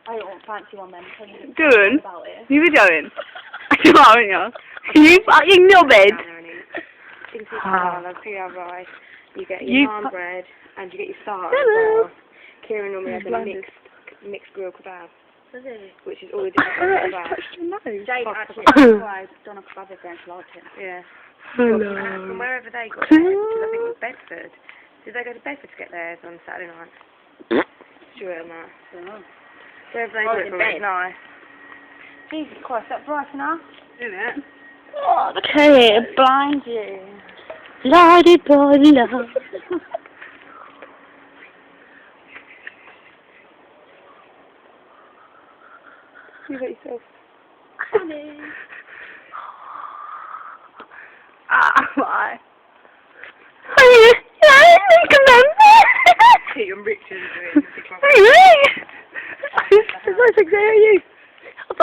I don't fancy one then. Doing? You videoing? You are, aren't you? You fucking knobhead. You get your naan bread and you get your starter as well. Kieran normally has a mixed grilled kebab. Which is all the different kebabs. Jade actually done a kebab with them, she liked it. Yeah. Hello. From wherever they got theirs, because I think it was Bedford. Did they go to Bedford to get theirs on Saturday night? Sure on that. Wherever they got it from, it's nice. Jesus Christ, that bright enough? Isn't it? Oh, okay, it blinds you. La-di-ba-la. You got yourself. Honey. Why? Hey, come on. Hey, I'm Richard. Hey. It's nice to hear you.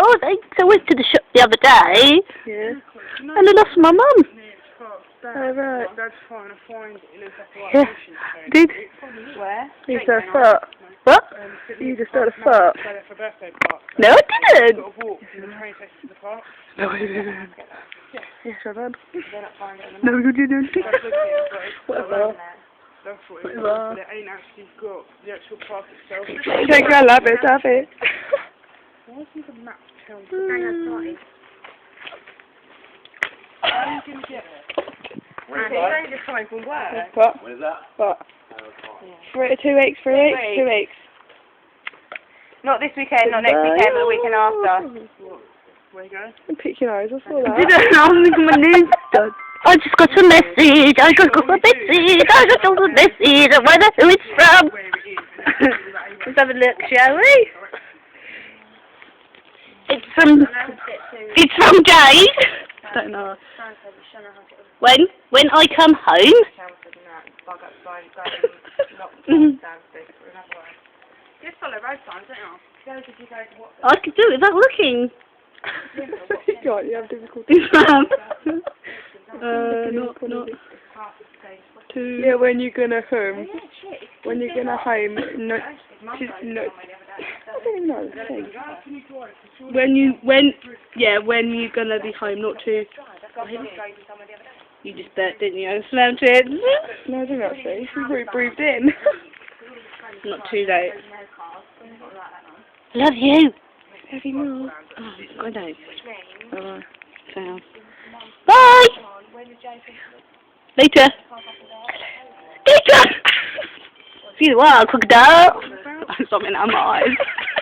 Oh, I went to the shop the other day. Yeah. And I lost my mum. Oh, right. Yeah. Did? Where? You just had a fart. What? You just had a fart. No, I didn't. No, I didn't. Yes, I did. No, you didn't. Whatever. Whatever. Take your love it, have it. Why is the map telling you? How are you going to get it? You're just coming from work. What? When is that? What? 2 weeks, 3 weeks? 2 weeks. Not this weekend, not next weekend, but the weekend after. Where you going? Pick your nose, I saw that. Didn't know my name's done. I just got a message, I just got a message, I just got a message, I wonder who it's from. Let's have a look, shall we? It's from Jade. I don't know. When I come home. Just follow road signs, don't you? I could do it without looking. You can't, you have difficulty. Not. Yeah, when you're gonna home. When you're gonna home, no. I don't know. When you're gonna be home, not to. You just burped, didn't you? Slammed it. No, I didn't actually. You breathed in. Not too late. Love you. Love you more. Oh, I know. Bye. Bye. Later. Later. See you, crocodile. Something in my eyes.